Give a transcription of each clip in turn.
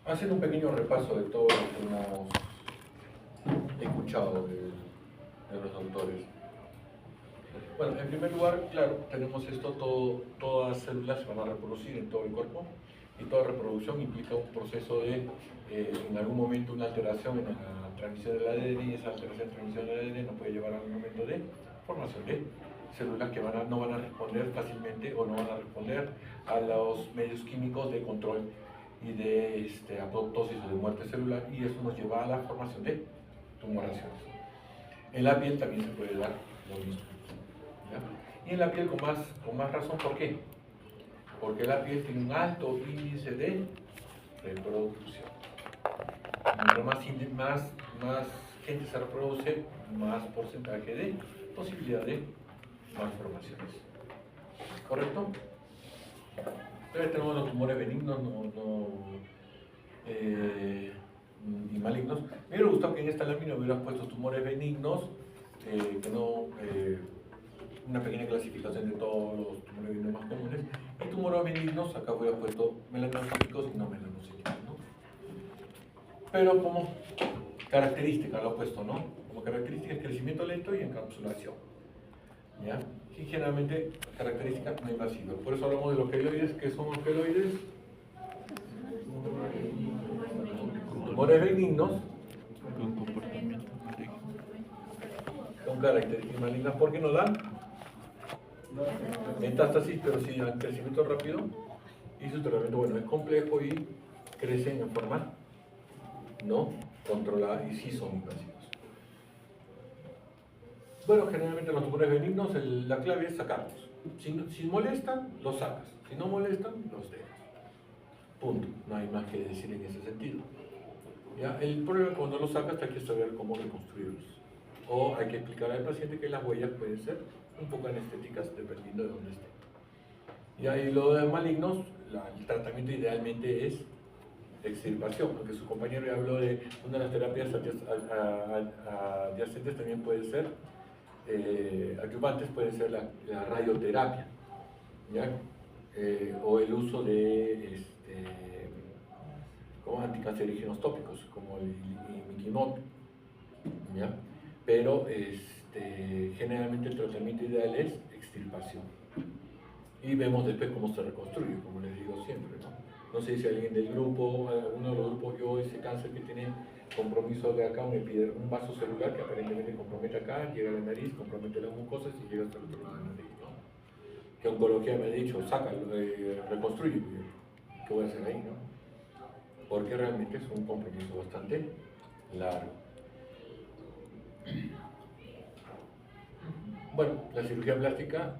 Haciendo un pequeño repaso de todo lo que hemos escuchado de los autores. Bueno, en primer lugar, claro, tenemos esto, todas las células se van a reproducir en todo el cuerpo y toda reproducción implica un proceso de, en algún momento, una alteración en la transmisión del ADN y esa alteración en transmisión del ADN nos puede llevar a un momento de formación de células que no van a responder fácilmente o no van a responder a los medios químicos de control y de apoptosis o de muerte celular, y eso nos lleva a la formación de tumoraciones. En la piel también se puede dar lo mismo, ¿ya? Y en la piel con más razón, ¿por qué? Porque la piel tiene un alto índice de reproducción. Mientras más gente se reproduce, más porcentaje de posibilidad de malformaciones. ¿Correcto? Entonces tenemos los tumores benignos y malignos. Me hubiera gustado que en esta lámina hubieras puesto tumores benignos, una pequeña clasificación de todos los tumores benignos más comunes, y tumores benignos, acá hubiera puesto melanocíticos y no melanocíticos, ¿no? Pero como característica lo he puesto, ¿no? Como característica es crecimiento lento y encapsulación, ¿ya? Y generalmente característica no invasiva. Por eso hablamos de los queloides. ¿Qué son los queloides? Tumores benignos con características malignas porque no dan metástasis, pero sí dan crecimiento rápido y su tratamiento, bueno, es complejo y crecen en forma no controlada y sí son invasivos. Bueno, generalmente los tumores benignos la clave es sacarlos. Si molestan, los sacas. Si no molestan, los dejas. Punto. No hay más que decir en ese sentido. ¿Ya? El problema es cuando los sacas hay que saber cómo reconstruirlos. O hay que explicarle al paciente que las huellas pueden ser un poco anestéticas dependiendo de dónde estén. Y ahí lo de malignos, el tratamiento idealmente es extirpación, porque su compañero ya habló de una de las terapias adyacentes, también puede ser adyuvantes, puede ser la radioterapia, ¿ya? O el uso de como anticancerígenos tópicos, como el imiquimod, ¿ya? Pero generalmente el tratamiento ideal es extirpación. Y vemos después cómo se reconstruye, como les digo siempre, ¿no? No sé si alguien del grupo, uno de los grupos vio ese cáncer que tiene compromiso de acá, un vaso celular que aparentemente compromete acá, llega a la nariz, compromete las mucosas y llega hasta el otro lado de la nariz, ¿no? Que oncología me ha dicho, sácalo, reconstruye. ¿Qué voy a hacer ahí, no? Porque realmente es un compromiso bastante largo. Bueno, la cirugía plástica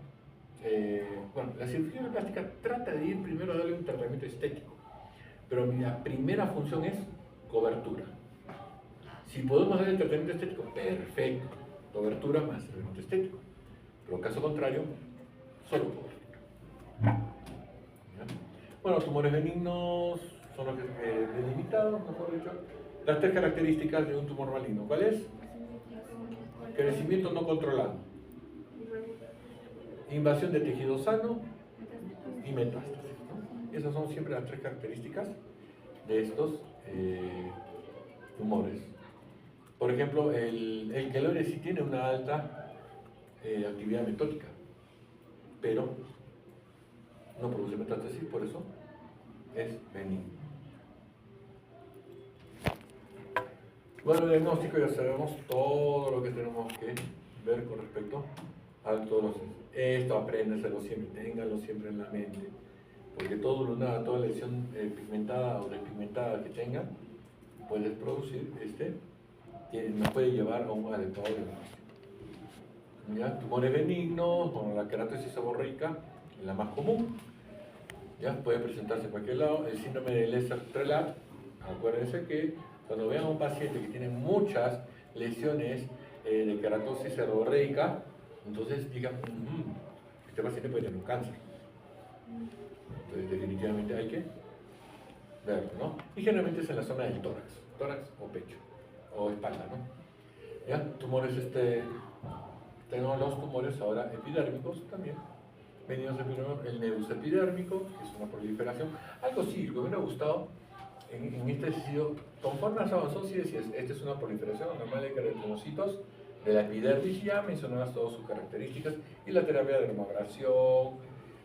trata de ir primero a darle un tratamiento estético, pero la primera función es cobertura. Si podemos darle el tratamiento estético, perfecto, cobertura más tratamiento estético, pero en caso contrario, solo cobertura. ¿Ya? Bueno, tumores benignos son los delimitados, mejor dicho. Las tres características de un tumor maligno, ¿cuál es? Crecimiento no controlado, invasión de tejido sano y metástasis, ¿no? Esas son siempre las tres características de estos tumores. Por ejemplo, el queloide sí tiene una alta actividad metótica, pero no produce metástasis, por eso es benigno. Bueno, el diagnóstico ya sabemos todo lo que tenemos que ver con respecto a todos los... Esto apréndeselo siempre, ténganlo siempre en la mente, porque toda lesión pigmentada o despigmentada que tengan puede producir, nos puede llevar a un adecuado diagnóstico. ¿Ya? Tumores benignos, como la queratosis seborreica, es la más común, ¿ya? Puede presentarse en cualquier lado. El síndrome de Leser-Trelat, acuérdense que cuando vean a un paciente que tiene muchas lesiones de queratosis seborreica, entonces digan, este paciente puede tener un cáncer. Entonces definitivamente hay que verlo, ¿no? Y generalmente es en la zona del tórax o pecho, o espalda, ¿no? ¿Ya? Tumores, tenemos los tumores ahora epidérmicos también, venidos el neus epidérmico, que es una proliferación, algo sí, me hubiera gustado en este sentido, conforme avanzó, sí decías, esta es una proliferación normal de keratinocytos de la epidermis, ya mencionabas todas sus características, y la terapia de dermoabrasión,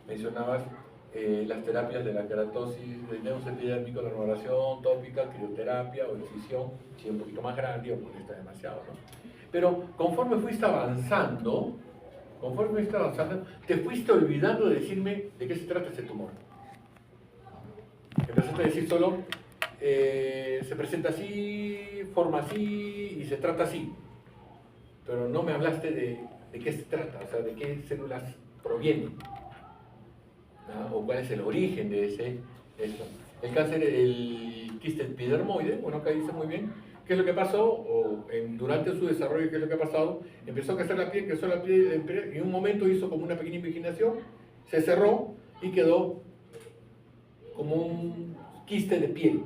mencionabas las terapias de la keratosis, del neumus epidérmico, dermoabrasión tópica, crioterapia o excisión, si es un poquito más grande o molesta demasiado, ¿no? Pero conforme fuiste avanzando, te fuiste olvidando de decirme de qué se trata ese tumor. Empezaste a decir solo, se presenta así, forma así y se trata así. Pero no me hablaste de qué se trata, o sea, de qué células provienen, ¿no? O cuál es el origen de eso. El cáncer, el quiste epidermoide, bueno, acá dice muy bien, ¿qué es lo que pasó? O durante su desarrollo, ¿qué es lo que ha pasado? Empezó a crecer la piel, creció la piel, y en un momento hizo como una pequeña invaginación, se cerró y quedó como un quiste de piel,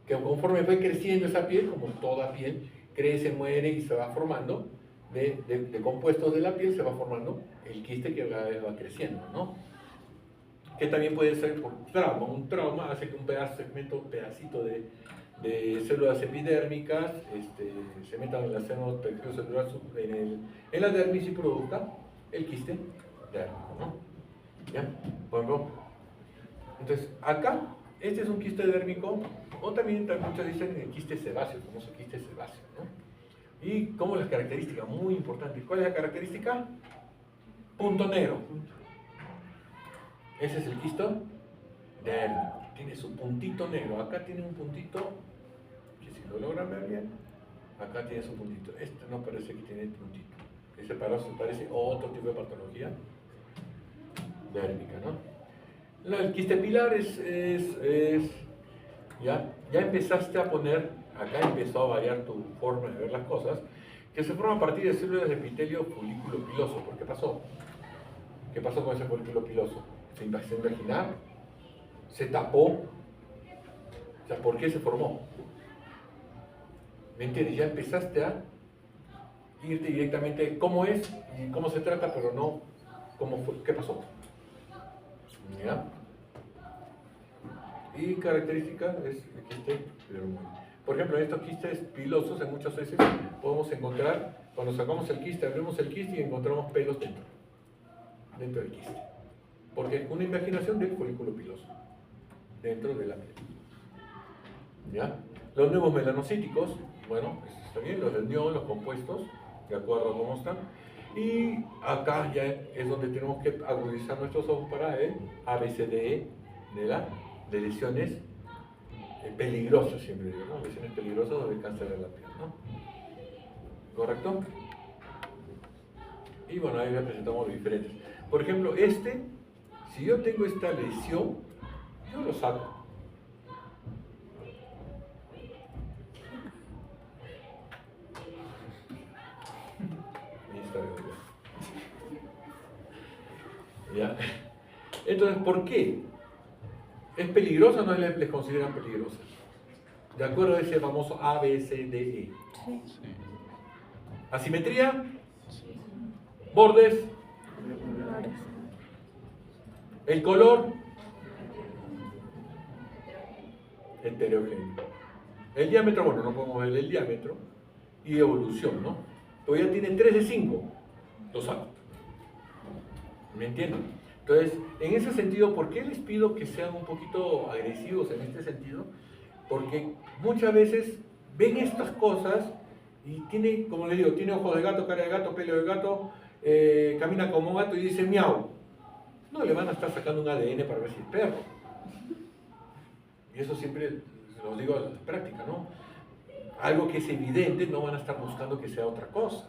que conforme fue creciendo esa piel, como toda piel, crece, muere y se va formando, de compuestos de la piel se va formando el quiste que cada vez va creciendo, ¿no? Que también puede ser por trauma. Un trauma hace que un pedacito de células epidérmicas se metan en la seno tejido celular en la dermis y produzca el quiste dérmico, ¿no? ¿Ya? Bueno, entonces acá, este es un quiste dérmico, o también muchos dicen el quiste sebáceo, el famoso quiste sebáceo, ¿no? Y como las características, muy importantes. ¿Cuál es la característica? Punto negro. Ese es el quiste dérmico. Tiene su puntito negro. Acá tiene un puntito, que si lo logran ver bien, acá tiene su puntito. Este no parece que tiene puntito. Ese parece otro tipo de patología dérmica, ¿no? El quiste pilar ya empezaste a poner, acá empezó a variar tu forma de ver las cosas, que se forma a partir de células de epitelio folículo piloso. ¿Por qué pasó? ¿Qué pasó con ese folículo piloso? Se empezó a imaginar, se tapó. O sea, ¿por qué se formó? ¿Me entiendes? Ya empezaste a irte directamente cómo es y cómo se trata, pero no cómo fue, qué pasó. ¿Ya? Y característica es el quiste piloso. Por ejemplo, en estos quistes pilosos, en muchas veces podemos encontrar, cuando sacamos el quiste, abrimos el quiste y encontramos pelos dentro del quiste. Porque es una imaginación del folículo piloso, dentro de la piel. ¿Ya? Los nuevos melanocíticos, bueno, está bien, los del neón, los compuestos, de acuerdo a cómo están. Y acá ya es donde tenemos que agudizar nuestros ojos para el ABCDE de lesiones peligrosas, siempre digo, ¿no? Lesiones peligrosas o de cáncer de la piel, ¿no? ¿Correcto? Y bueno, ahí representamos los diferentes. Por ejemplo, si yo tengo esta lesión, yo lo saco. ¿Ya? Entonces, ¿por qué? ¿Es peligrosa o no les consideran peligrosa? De acuerdo a ese famoso ABCDE. Sí. Asimetría, bordes, el color, heterogéneo. El diámetro, bueno, no podemos ver el diámetro, y evolución, ¿no? Pero ya tiene 3 de 5, lo saco. ¿Me entienden? Entonces, en ese sentido, ¿por qué les pido que sean un poquito agresivos en este sentido? Porque muchas veces ven estas cosas y tiene, como les digo, tiene ojos de gato, cara de gato, pelo de gato, camina como un gato y dice miau. No le van a estar sacando un ADN para ver si es perro. Y eso siempre los digo a la práctica, ¿no? Algo que es evidente, no van a estar buscando que sea otra cosa.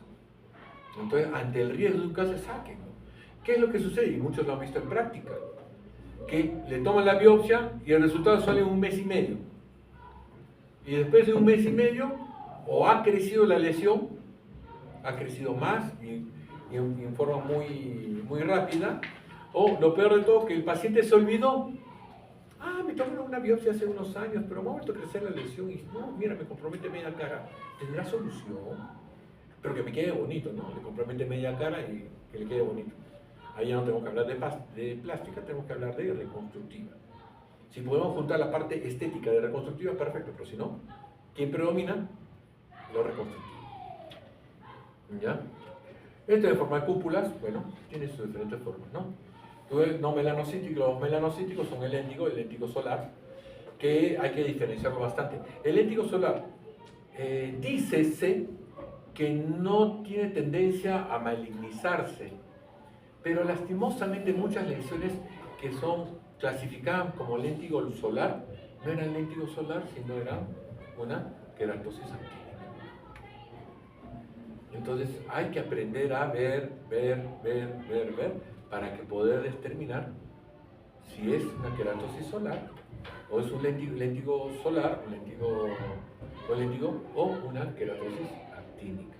Entonces, ante el riesgo de un caso, saquen. ¿Qué es lo que sucede? Y muchos lo han visto en práctica. Que le toman la biopsia y el resultado sale en 1 mes y medio. Y después de 1 mes y medio, o ha crecido la lesión, ha crecido más y en forma muy rápida, o lo peor de todo, que el paciente se olvidó. Me tomaron una biopsia hace unos años, pero me ha vuelto a crecer la lesión y no, mira, me compromete media cara. ¿Tendrá solución? Pero que me quede bonito, ¿no? Le compromete media cara y que le quede bonito. Ahí ya no tenemos que hablar de plástica, tenemos que hablar de reconstructiva. Si podemos juntar la parte estética de reconstructiva, perfecto, pero si no, ¿quién predomina? Lo reconstructivo. ¿Ya? Esto de formar cúpulas, bueno, tiene sus diferentes formas, ¿no? Los melanocíticos son el léntigo solar, que hay que diferenciarlo bastante. El léntigo solar, dícese que no tiene tendencia a malignizarse, pero lastimosamente muchas lesiones que son clasificadas como léntigo solar, no eran léntigo solar, sino eran una queratosis actínica. Entonces hay que aprender a ver, para que poder determinar si es una queratosis solar, o es un léntigo solar, o una queratosis actínica.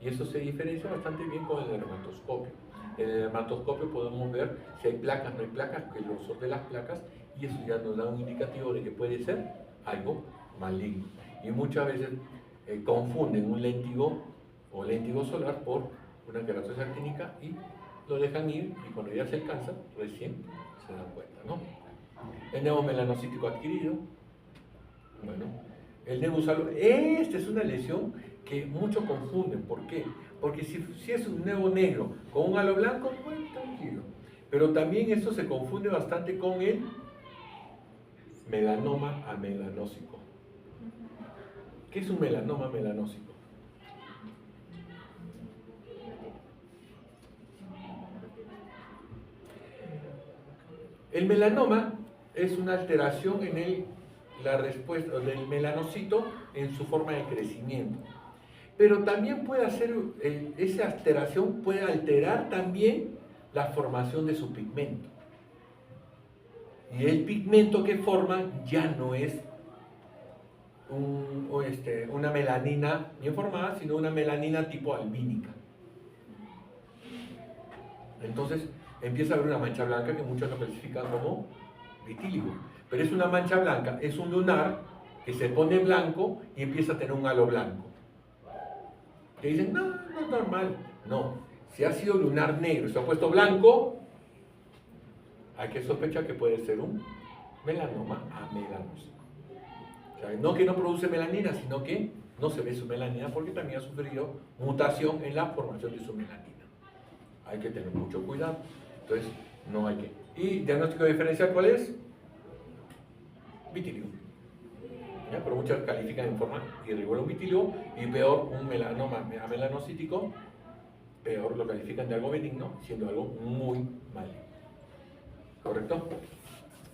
Y eso se diferencia bastante bien con el dermatoscopio. En el dermatoscopio podemos ver si hay placas, no hay placas, el grosor de las placas, y eso ya nos da un indicativo de que puede ser algo maligno. Y muchas veces confunden un léntigo solar por una queratosis actínica y lo dejan ir, y cuando ya se alcanza, recién se dan cuenta, ¿no? El nevus melanocítico adquirido, bueno, el nevus alvo, esta es una lesión que muchos confunden. ¿Por qué? Porque si es un nevo negro con un halo blanco, pues tranquilo. Pero también eso se confunde bastante con el melanoma amelanócico. ¿Qué es un melanoma melanócico? El melanoma es una alteración en la respuesta del melanocito en su forma de crecimiento. Pero también puede hacer, esa alteración puede alterar también la formación de su pigmento. Y el pigmento que forma ya no es una melanina bien formada, sino una melanina tipo albínica. Entonces empieza a haber una mancha blanca que muchos lo clasifican como vitíligo. Pero es una mancha blanca, es un lunar que se pone blanco y empieza a tener un halo blanco. Que dicen, no, no es normal. No, si ha sido lunar negro y se ha puesto blanco, hay que sospechar que puede ser un melanoma amelanócico. O sea, no que no produce melanina, sino que no se ve su melanina porque también ha sufrido mutación en la formación de su melanina. Hay que tener mucho cuidado. Entonces, no hay que. ¿Y diagnóstico diferencial cuál es? Vitíligo. ¿Ya? Pero muchos califican en forma irregular un vitíligo, y peor un melanoma amelanocítico, peor lo califican de algo benigno, siendo algo muy maligno. ¿Correcto?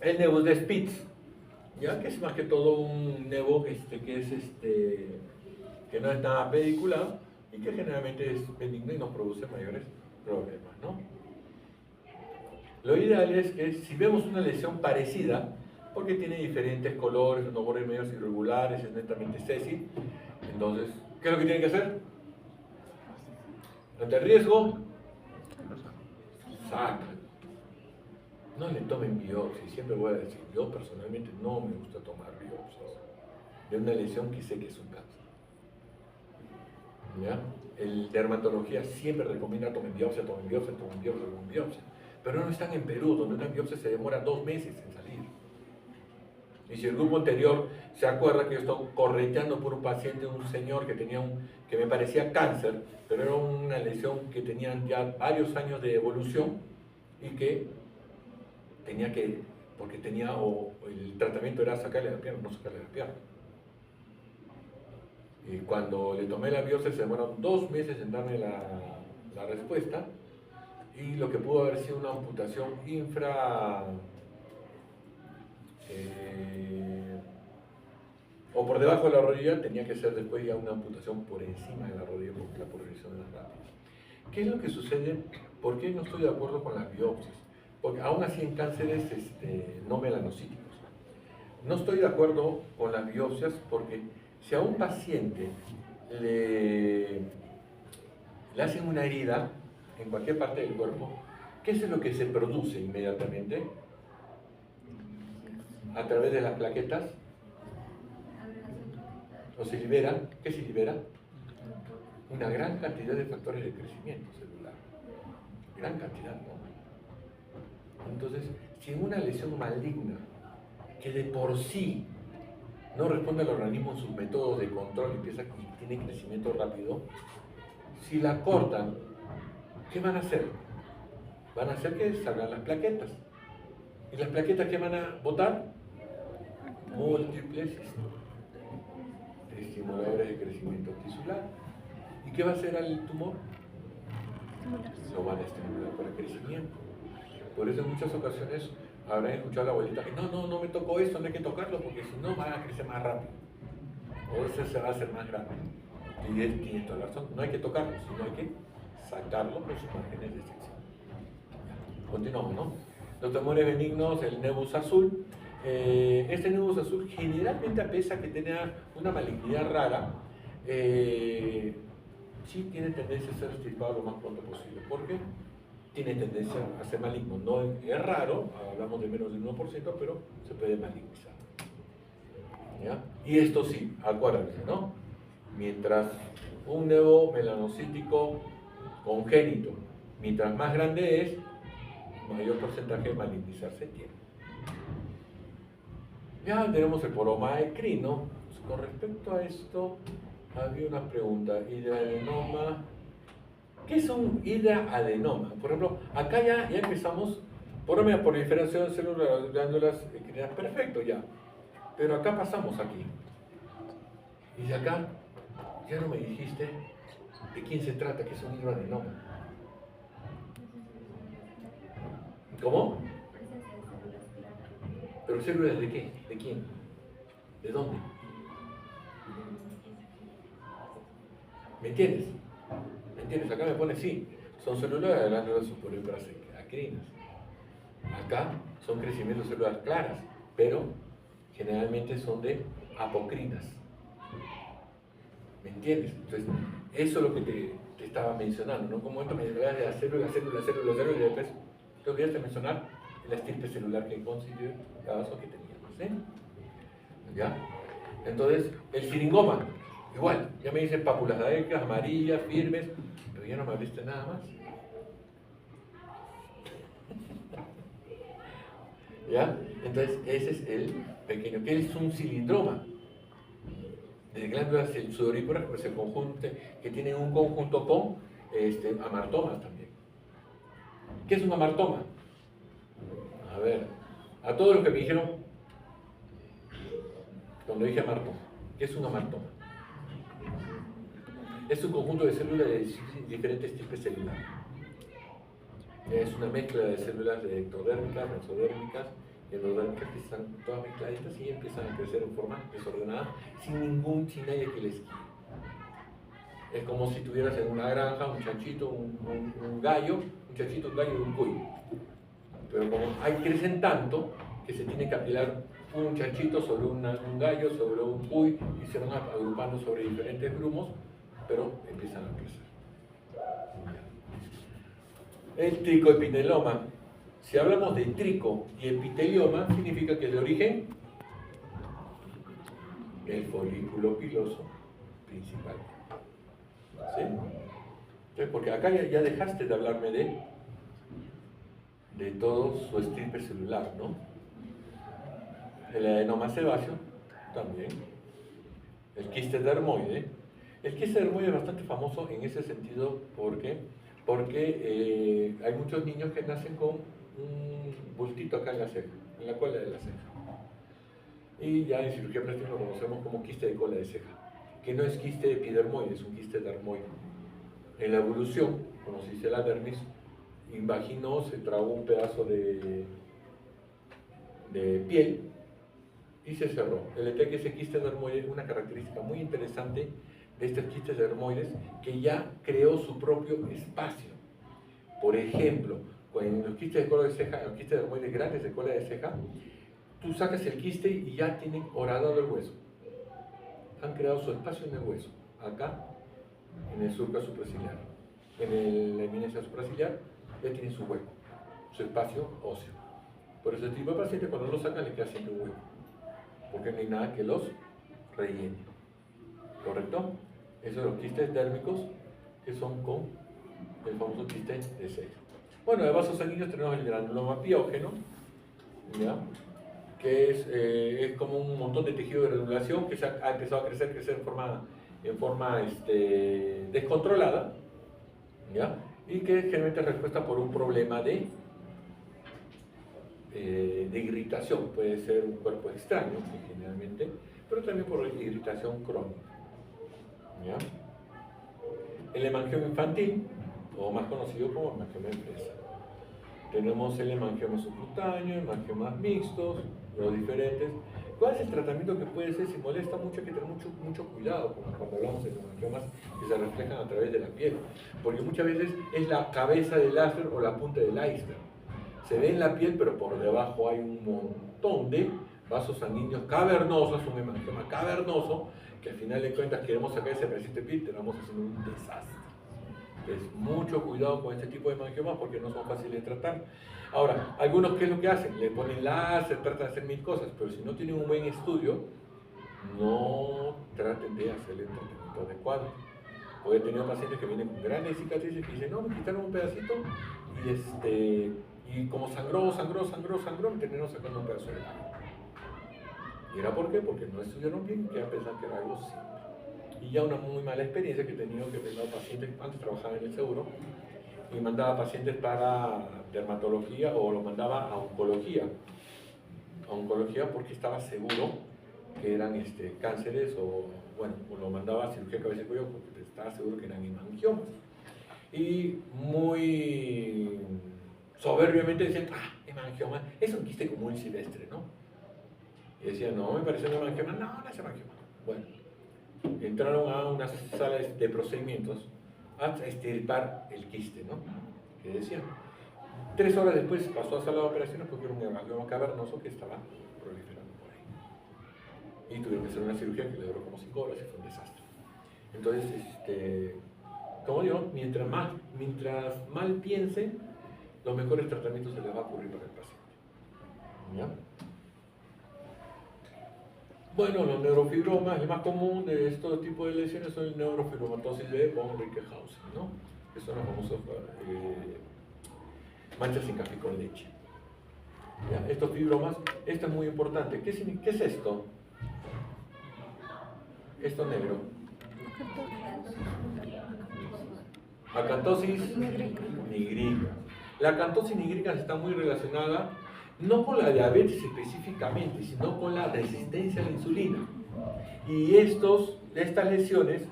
El nevus de Spitz, ¿ya? Que es más que todo un nevo que no es nada pediculado y que generalmente es benigno y no produce mayores problemas, ¿no? Lo ideal es que si vemos una lesión parecida, porque tiene diferentes colores, unos bordes medios irregulares, es netamente sésil, entonces, ¿qué es lo que tienen que hacer? Ante el riesgo, sacan. No le tomen biopsias. Siempre voy a decir, yo personalmente no me gusta tomar biopsias de una lesión que sé que es un cáncer. ¿Ya? El dermatología siempre recomienda tomen biopsia, pero no están en Perú, donde una biopsia se demora 2 meses en salir. Y si el grupo anterior se acuerda que yo estoy correteando por un paciente, un señor que me parecía cáncer, pero era una lesión que tenía ya varios años de evolución y que tenía que, porque tenía, o el tratamiento era sacarle la pierna, no sacarle la pierna. Y cuando le tomé la biopsia se demoraron 2 meses en darme la respuesta, y lo que pudo haber sido una amputación o por debajo de la rodilla, tenía que ser después ya una amputación por encima de la rodilla porque la progresión es rápida. ¿Qué es lo que sucede? ¿Por qué no estoy de acuerdo con las biopsias? Porque aún así en cánceres no melanocíticos. No estoy de acuerdo con las biopsias porque si a un paciente le hacen una herida en cualquier parte del cuerpo, ¿qué es lo que se produce inmediatamente? A través de las plaquetas, o se libera, ¿qué se libera? Una gran cantidad de factores de crecimiento celular. Gran cantidad, ¿no? Entonces, si en una lesión maligna que de por sí no responde al organismo en sus métodos de control y tiene crecimiento rápido, si la cortan, ¿qué van a hacer? Van a hacer que salgan las plaquetas. ¿Y las plaquetas qué van a botar? Múltiples estimuladores de crecimiento tisular. ¿Y qué va a hacer al tumor? Lo van a estimular para el crecimiento. Por eso en muchas ocasiones habrán escuchado a la abuelita, no me tocó esto, no hay que tocarlo porque si no van a crecer más rápido. O eso se va a hacer más grande. Y él tiene toda la razón, no hay que tocarlo, sino hay que sacarlo por sus márgenes de sección. Continuamos, ¿no? Los tumores benignos, el nebus azul. Este nebus azul generalmente, a pesar que tenga una malignidad rara, sí tiene tendencia a ser extirpado lo más pronto posible. ¿Por qué? Tiene tendencia a ser maligno. No es raro, hablamos de menos del 1%, pero se puede malignizar. ¿Ya? Y esto sí, acuérdense, ¿no? Mientras un nevo melanocítico congénito, mientras más grande es, mayor porcentaje de malignizarse tiene. Ya tenemos el poroma ecrino. Con respecto a esto, había una pregunta. Hidraadenoma. ¿Qué es un hidraadenoma? Por ejemplo, acá ya empezamos por proliferación de células, glándulas ecrinas. Perfecto, ya. Pero acá pasamos aquí. Y de acá, ya no me dijiste de quién se trata, que es un hidraadenoma. ¿Cómo? ¿Pero células de qué? ¿De quién? ¿De dónde? ¿Me entiendes? ¿Me entiendes? Acá me pone sí, son células de glándulas sudoríparas acrinas. Acá son crecimientos de células claras, pero generalmente son de apocrinas. ¿Me entiendes? Entonces, eso es lo que te estaba mencionando, ¿no? Como esto me hablaba de la célula, y después lo que quería mencionar la estirpe celular que considero cada vaso que teníamos, ¿sí? ¿Ya? Entonces, el siringoma, igual, ya me dicen pápulas daicas, amarillas, firmes, pero ya no me abriste nada más. ¿Ya? Entonces, ese es el pequeño, que es un cilindroma de glándulas sudoríparas que tienen un conjunto con amartomas también. ¿Qué es un amartoma? A ver, a todos los que me dijeron, cuando dije amartoma, ¿qué es un amartoma? Es un conjunto de células de diferentes tipos celulares. Es una mezcla de células ectodérmicas, mesodérmicas y endodérmicas que están todas mezcladitas y empiezan a crecer en forma desordenada sin nadie que les guíe. Es como si tuvieras en una granja un chanchito, un gallo, un chanchito, un gallo y un cuy. Pero como crecen tanto que se tiene que apilar un chanchito sobre un gallo, sobre un cuy y se van agrupando sobre diferentes grumos, pero empiezan a crecer. El tricoepiteloma. Si hablamos de trico y epitelioma, significa que de origen el folículo piloso principal. ¿Sí? Entonces, porque acá ya dejaste de hablarme de todo su estirpe celular, ¿no? El adenoma sebáceo también. El quiste dermoide. El quiste dermoide es bastante famoso en ese sentido porque hay muchos niños que nacen con un bultito acá en la ceja, en la cola de la ceja. Y ya en cirugía plástica lo conocemos como quiste de cola de ceja, que no es quiste epidermoide, es un quiste dermoide. En la evolución, como se dice la dermis, invaginó, se tragó un pedazo de piel y se cerró. El detalle que ese quiste dermoide es una característica muy interesante de estos quistes dermoides que ya creó su propio espacio. Por ejemplo, en los quistes de cola de ceja, los quistes dermoides grandes de cola de ceja, tú sacas el quiste y ya tienen horadado el hueso. Han creado su espacio en el hueso. Acá, en el surco supraciliar. En la eminencia supraciliar, ya tienen su hueco, su espacio óseo. Por ese tipo de paciente, cuando lo sacan, le queda siempre un hueco. Porque no hay nada que los rellene. ¿Correcto? Esos son los quistes dérmicos que son con el famoso quiste de ceja. Bueno, de vasos sanguíneos tenemos el granuloma piógeno, ¿ya? que es como un montón de tejido de granulación que ha empezado a crecer en forma descontrolada, ¿ya? Y que generalmente es respuesta por un problema de irritación. Puede ser un cuerpo extraño, generalmente, pero también por irritación crónica, ¿ya? El hemangioma infantil, o más conocido como hemangioma empresa. Tenemos el hemangioma subcutáneo, hemangiomas mixtos, los diferentes. ¿Cuál es el tratamiento que puede ser? Si molesta mucho, hay que tener mucho cuidado cuando hablamos de hemangiomas que se reflejan a través de la piel, porque muchas veces es la cabeza del iceberg o la punta del iceberg. Se ve en la piel, pero por debajo hay un montón de vasos sanguíneos cavernosos, un hemangioma cavernoso, que al final de cuentas queremos sacar ese pedacito de piel y terminamos haciendo un desastre. Entonces, mucho cuidado con este tipo de hemangiomas porque no son fáciles de tratar. Ahora, algunos, ¿qué es lo que hacen? Le ponen láser, tratan de hacer mil cosas, pero si no tienen un buen estudio, no traten de hacerle el tratamiento adecuado. Porque he tenido pacientes que vienen con grandes cicatrices que dicen, no, me quitaron un pedacito y como sangró, me terminaron sacando un pedazo de carne. ¿Y era por qué? Porque no estudiaron bien, que pensaban que era algo simple. Y ya una muy mala experiencia que he tenido, que he tenido pacientes, antes trabajaba en el seguro, y mandaba pacientes para dermatología o los mandaba a oncología porque estaba seguro que eran cánceres o lo mandaba a cirugía de cabeza y cuello porque estaba seguro que eran hemangiomas. Y muy soberbiamente decían, hemangioma, es un quiste común silvestre, ¿no? Y decían, no, me parece un hemangioma, no es hemangioma. Bueno, entraron a unas salas de procedimientos a extirpar el quiste, ¿no? Que decían. 3 horas después pasó a sala de operaciones porque era un hemangioma cavernoso que estaba proliferando por ahí. Y tuvieron que hacer una cirugía que le duró como 5 horas y fue un desastre. Entonces, como digo, mientras mal piensen, los mejores tratamientos se les va a ocurrir para el paciente. ¿Ya? Bueno, los neurofibromas, el más común de estos tipos de lesiones son el neurofibromatosis de von Rickenhausen, ¿no? Que son los famosos manchas sin café con leche. ¿Ya? Estos fibromas, esto es muy importante. ¿Qué es esto? Esto negro. Acantosis nigrica. La acantosis nigrica está muy relacionada no con la diabetes específicamente, sino con la resistencia a la insulina. Y estas lesiones,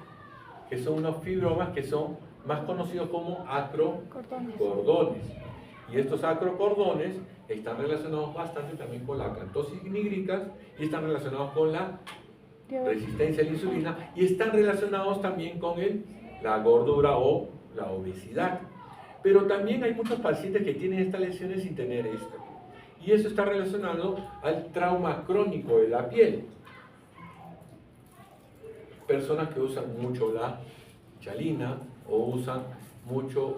que son unos fibromas que son más conocidos como acrocordones. Y estos acrocordones están relacionados bastante también con la acantosis nigrica y están relacionados con la resistencia a la insulina y están relacionados también con la gordura o la obesidad. Pero también hay muchos pacientes que tienen estas lesiones sin tener esto. Y eso está relacionado al trauma crónico de la piel. Personas que usan mucho la chalina o usan mucho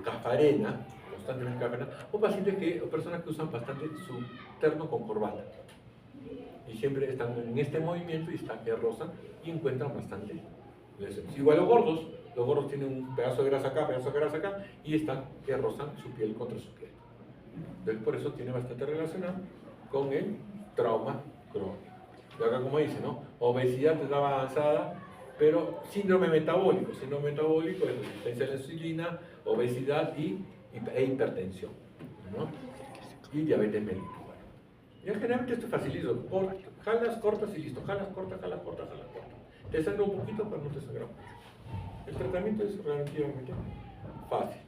Casparena, constantemente Casparena, o personas que usan bastante su terno con corbata. Y siempre están en este movimiento y están que rozan y encuentran bastante lesiones. Igual los gordos tienen un pedazo de grasa acá, y están que rozan su piel contra su piel. Entonces, por eso tiene bastante relacionado con el trauma crónico. Y acá, como dice, ¿no? Obesidad de edad avanzada, pero síndrome metabólico. Síndrome metabólico es resistencia a la insulina, obesidad e hipertensión, ¿no? Y diabetes mellitus. Ya generalmente esto es facilito. Jalas, cortas y listo. Jalas, cortas. Te sangra un poquito, pero no te sangra mucho. El tratamiento es relativamente fácil.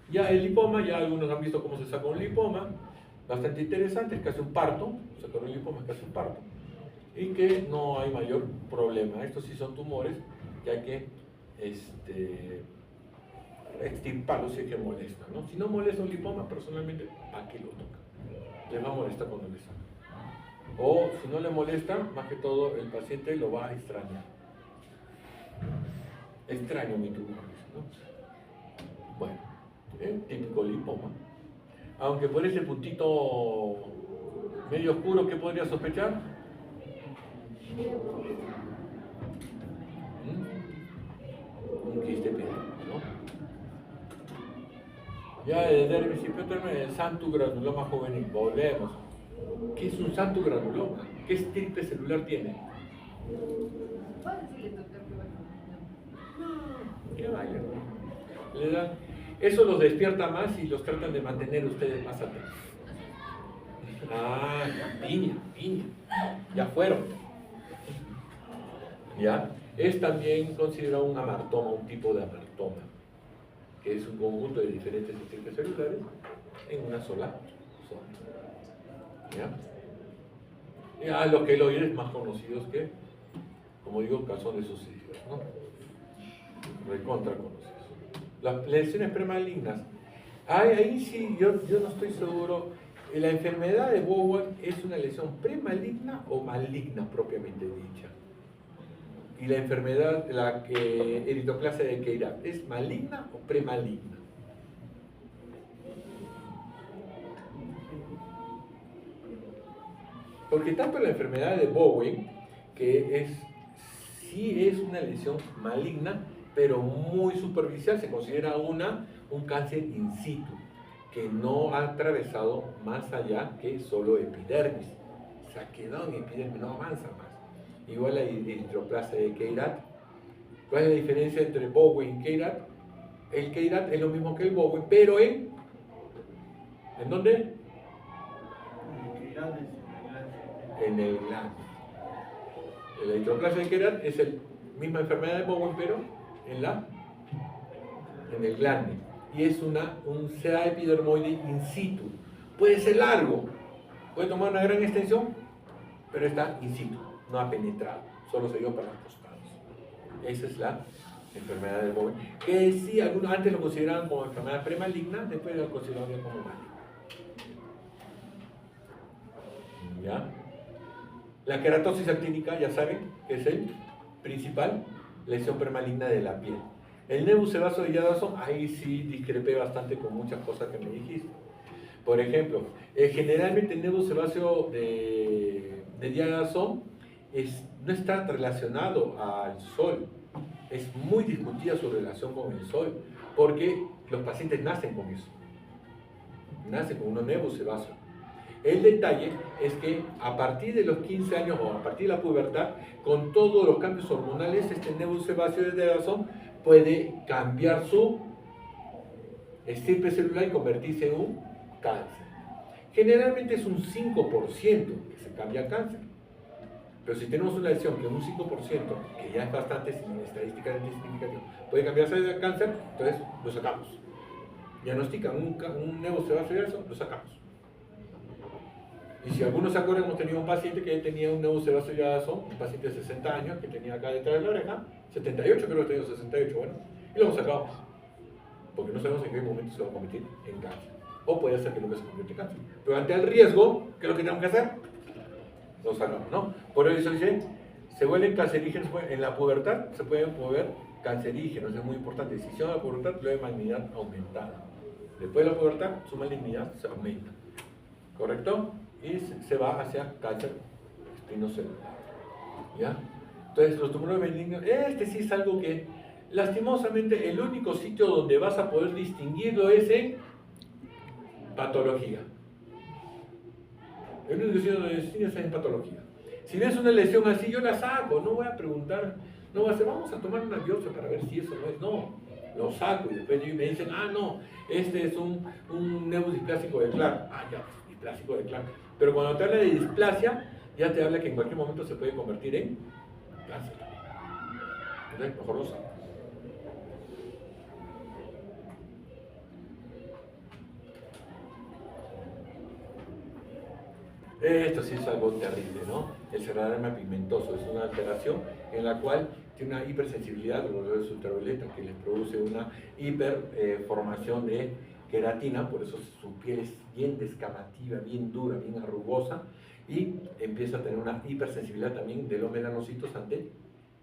Ya el lipoma, ya algunos han visto cómo se saca un lipoma, bastante interesante, es casi un parto, sacar un lipoma es casi un parto, y que no hay mayor problema. Estos sí son tumores que hay que extirparlos si es que molesta, ¿no? Si no molesta un lipoma, personalmente, ¿a qué lo toca? Le va a molestar cuando le saca. O si no le molesta, más que todo, el paciente lo va a extrañar. Extraño mi tumor, ¿no? Bueno. Típico lipoma. Aunque por ese puntito medio oscuro, ¿qué podría sospechar? Un quiste pequeño, ¿no? Ya de dermis y el santo granuloma juvenil, volvemos. ¿Qué es un santo granuloma? ¿Qué estirpe celular tiene? ¿Puedes decirle, doctor, que bueno? No, ¿qué vaya? Le dan, eso los despierta más y los tratan de mantener ustedes más atentos. Ah, piña, piña. Ya fueron. ¿Ya? Es también considerado un amartoma, un tipo de amartoma, que es un conjunto de diferentes estirpes celulares en una sola zona. ¿Ya? Ya los queloides más conocidos que, como digo, calzones sucesivos, ¿no? Recontra conocidos. Las lesiones premalignas. Ahí sí, yo no estoy seguro. ¿La enfermedad de Bowen es una lesión premaligna o maligna propiamente dicha? Y la enfermedad, la eritroplasia de Keirat, ¿es maligna o premaligna? Porque tanto la enfermedad de Bowen, que sí es una lesión maligna, pero muy superficial, se considera un cáncer in situ, que no ha atravesado más allá que solo epidermis. Se ha quedado en epidermis, no avanza más. Igual la eritroplasia de Keirat. ¿Cuál es la diferencia entre Bowen y Keirat? El Keirat es lo mismo que el Bowen, pero ¿en dónde? En el glande. La eritroplasia de Keirat es la misma enfermedad de Bowen, pero en el glande. Y es un CA epidermoide in situ. Puede ser largo, puede tomar una gran extensión, pero está in situ, no ha penetrado, solo se dio para los costados. Esa es la enfermedad de Bowen, que sí, algunos antes lo consideraban como enfermedad premaligna, después lo consideraban como maligna. ¿Ya? La queratosis actínica, ya saben, es el principal lesión premaligna de la piel. El nebus sebáceo de Jadassohn, ahí sí discrepé bastante con muchas cosas que me dijiste. Por ejemplo, generalmente el nebus sebáceo de Jadassohn no está relacionado al sol. Es muy discutida su relación con el sol, porque los pacientes nacen con eso. Nacen con un nebus sebáceo. El detalle es que a partir de los 15 años o a partir de la pubertad, con todos los cambios hormonales, este nebus sebáceo de Jadassohn puede cambiar su estirpe celular y convertirse en un cáncer. Generalmente es un 5% que se cambia a cáncer. Pero si tenemos una lesión que un 5%, que ya es bastante estadísticamente significativo, puede cambiarse a cáncer, entonces lo sacamos. Diagnostican un nebus sebáceo de eso, lo sacamos. Y si algunos se acuerdan, hemos tenido un paciente que tenía un nebus sebáceo de Jadassohn, un paciente de 60 años, que tenía acá detrás de la oreja, 78, creo que tenía 68, bueno, y lo hemos sacado. Porque no sabemos en qué momento se va a convertir en cáncer. O puede ser que nunca se convierta en cáncer. Pero ante el riesgo, ¿qué es lo que tenemos que hacer? Lo sacamos, ¿no? Por eso dice, se vuelven cancerígenos, en la pubertad se pueden volver cancerígenos, es muy importante. Si se llama la pubertad, luego de malignidad aumentada. Después de la pubertad, su malignidad se aumenta. ¿Correcto? Y se va hacia cáncer espinocelular. ¿Ya? Entonces, los tumores benignos, sí es algo que, lastimosamente, el único sitio donde vas a poder distinguirlo es en patología. El único sitio donde distingues es en patología. Si ves una lesión así, yo la saco, no voy a preguntar, no voy a hacer, vamos a tomar una biopsia para ver si eso no es, no, lo saco y después me dicen, no, este es un nebus displásico de Clark, ya, displásico de Clark. Pero cuando te habla de displasia, ya te habla que en cualquier momento se puede convertir en cáncer. Entonces, mejor lo saco. Esto sí es algo terrible, ¿no? El cerebroderma pigmentoso es una alteración en la cual tiene una hipersensibilidad a los rayos ultravioleta que les produce una hiperformación de queratina, por eso su piel es bien descamativa, bien dura, bien arrugosa, y empieza a tener una hipersensibilidad también de los melanocitos ante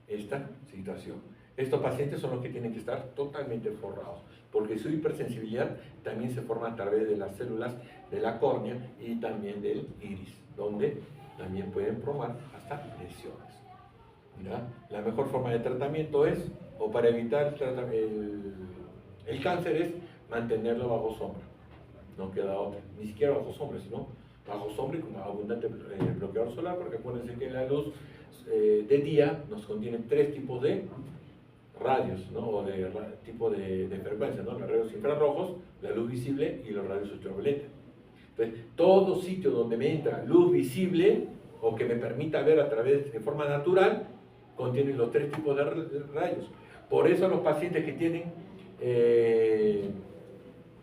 esta situación. Estos pacientes son los que tienen que estar totalmente forrados, porque su hipersensibilidad también se forma a través de las células de la córnea y también del iris, donde también pueden formar hasta lesiones. ¿Ya? La mejor forma de tratamiento es, o para evitar el cáncer, es mantenerlo bajo sombra. No queda otra, ni siquiera bajo sombra, sino bajo sombra y con abundante bloqueador solar, porque acuérdense que la luz de día nos contiene tres tipos de radios, ¿no? O de tipo de frecuencia, ¿no? Los rayos infrarrojos, la luz visible y los rayos ultravioleta. Entonces, todo sitio donde me entra luz visible o que me permita ver a través de forma natural, contiene los tres tipos de rayos. Por eso los pacientes que tienen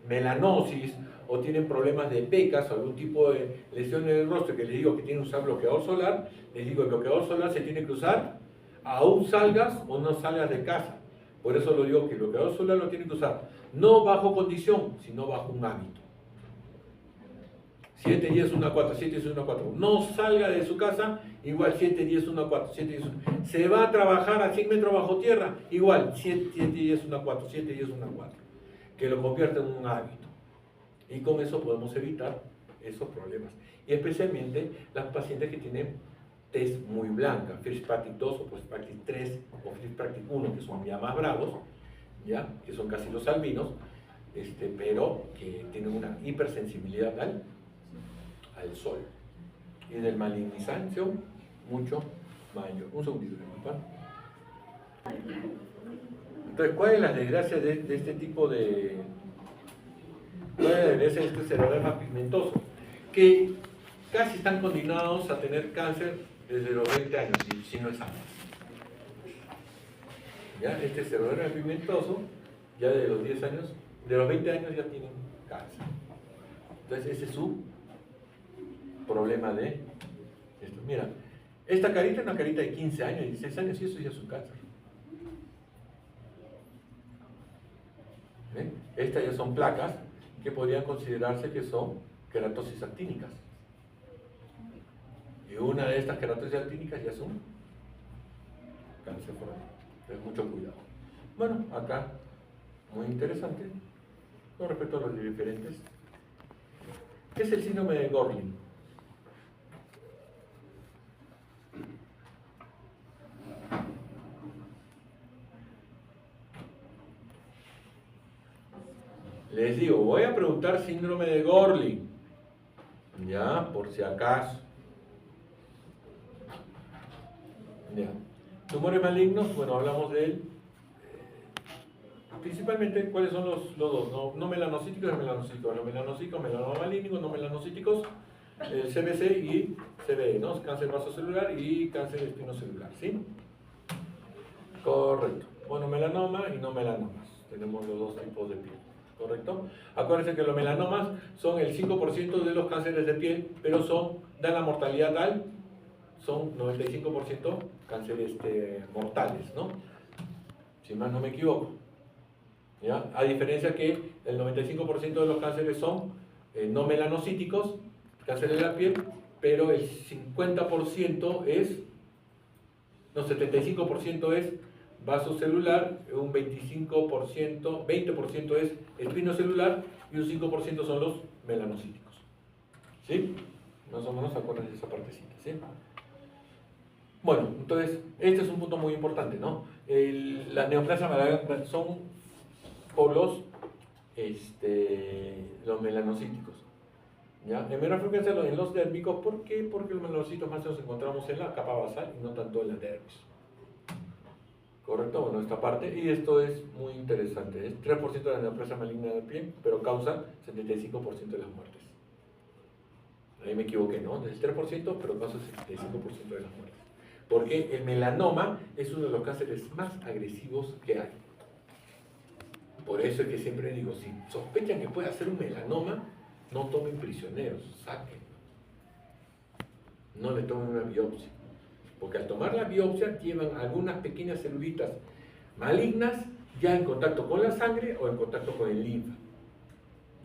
melanosis o tienen problemas de pecas o algún tipo de lesión en el rostro, que les digo que tienen que usar bloqueador solar, les digo el bloqueador solar se tiene que usar aún salgas o no salgas de casa. Por eso lo digo que el bloqueador solar lo tienen que usar no bajo condición, sino bajo un hábito. 7, 10, 1, 4, 7, 10, 1, 4. No salga de su casa, igual 7, 10, 1, 4, 7, 10, 1. Se va a trabajar a 100 metros bajo tierra, igual 7, 10, 1, 4, 7, 10, 1, 4. Que lo convierta en un hábito. Y con eso podemos evitar esos problemas. Y especialmente las pacientes que tienen tez muy blanca, Fitzpatrick 2 o Fitzpatrick 3 o Fitzpatrick 1, que son ya más bravos, ¿ya? Que son casi los albinos, pero que tienen una hipersensibilidad al sol. Y del malignización mucho mayor. Un segundito, disculpa. Entonces, ¿cuál es la desgracia de este tipo de... ¿Cuál es la desgracia de este xeroderma pigmentoso? Que casi están condenados a tener cáncer desde los 20 años, si no es antes. ¿Ya? Este xeroderma pigmentoso, ya de los 10 años, de los 20 años ya tienen cáncer. Entonces, ese es su problema de esto. Mira, esta carita es una carita de 15 años, 16 años, y eso ya es un cáncer. ¿Ven? Estas ya son placas que podrían considerarse que son queratosis actínicas. Y una de estas queratosis actínicas ya es un cáncer foral. Entonces, mucho cuidado. Bueno, acá, muy interesante, con respecto a los diferentes. ¿Qué es el síndrome de Gorlin? Les digo, voy a preguntar síndrome de Gorlin, ya, por si acaso. Ya. Tumores malignos, bueno, hablamos de él. Principalmente, ¿cuáles son los dos? No melanocíticos y melanocíticos. Los melanocíticos, melanoma malignos, no melanocíticos, CBC y CBE, ¿no? Cáncer vasocelular y cáncer espinocelular, ¿sí? Correcto. Bueno, melanoma y no melanomas. Tenemos los dos tipos de piel. ¿Correcto? Acuérdense que los melanomas son el 5% de los cánceres de piel, pero dan la mortalidad tal, son 95% cánceres mortales, ¿no? Si más no me equivoco. ¿Ya? A diferencia que el 95% de los cánceres son no melanocíticos, cánceres de la piel, pero el 50% no, 75% es vasocelular, un 20% es espinocelular y un 5% son los melanocíticos. ¿Sí? Más o menos acuérdense de esa partecita, ¿sí? Bueno, entonces, este es un punto muy importante, ¿no? Las neoplasias malignas son polos, los melanocíticos. ¿Ya? En menor frecuencia en los dérmicos, ¿por qué? Porque los melanocitos más los encontramos en la capa basal y no tanto en la dermis. ¿Correcto? Bueno, esta parte, y esto es muy interesante, es 3% de la neoplasia maligna de la piel, pero causa 75% de las muertes. Ahí me equivoqué, ¿no? Es 3%, pero causa 75% de las muertes. Porque el melanoma es uno de los cánceres más agresivos que hay. Por eso es que siempre digo, si sospechan que puede ser un melanoma, no tomen prisioneros, sáquenlo. No le tomen una biopsia. Porque al tomar la biopsia llevan algunas pequeñas celulitas malignas ya en contacto con la sangre o en contacto con el linfa.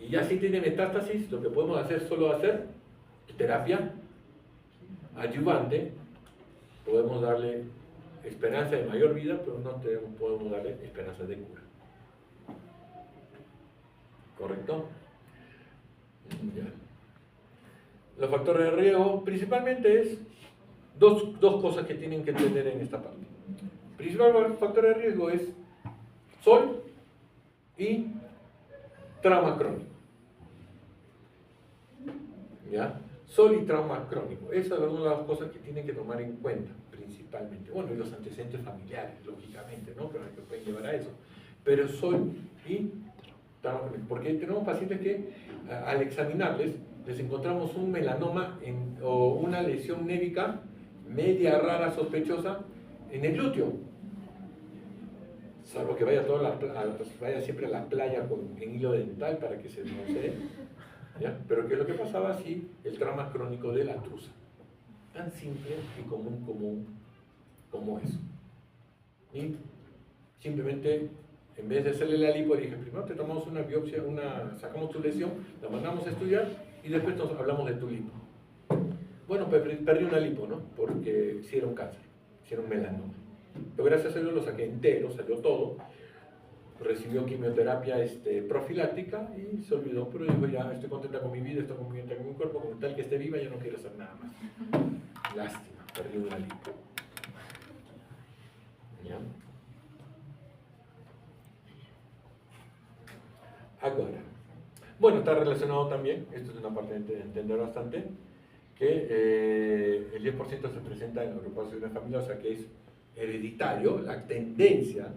Y ya si tiene metástasis, lo que podemos hacer es solo hacer terapia adyuvante. Podemos darle esperanza de mayor vida, pero no podemos darle esperanza de cura. ¿Correcto? Ya. Los factores de riesgo principalmente es dos cosas que tienen que entender en esta parte. El principal factor de riesgo es sol y trauma crónico. ¿Ya? Sol y trauma crónico. Esas son una de las cosas que tienen que tomar en cuenta, principalmente. Bueno, y los antecedentes familiares, lógicamente, ¿no? Que pueden llevar a eso. Pero sol y trauma crónico. Porque tenemos pacientes que al examinarles, les encontramos un melanoma o una lesión névica media rara, sospechosa, en el glúteo. Salvo que vaya, vaya siempre a la playa en hilo dental para que se bronce. ¿Ya? Pero ¿qué es lo que pasaba si el trauma crónico de la trusa? Tan simple y común como eso. Y simplemente, en vez de hacerle la lipo, dije, primero te tomamos una biopsia, sacamos tu lesión, la mandamos a estudiar y después nos hablamos de tu lipo. Bueno, perdí una lipo, ¿no? Porque sí era un cáncer, sí era un melanoma. Pero gracias a Dios lo saqué entero, salió todo. Recibió quimioterapia profiláctica y se olvidó, pero dijo, ya estoy contenta con mi vida, estoy contenta con mi cuerpo, con tal que esté viva, ya no quiero hacer nada más. Lástima, perdí una lipo. ¿Ya? Ahora, bueno, está relacionado también, esto es una parte de entender bastante, que el 10% se presenta en agrupaciones familiares, o sea que es hereditario, la tendencia,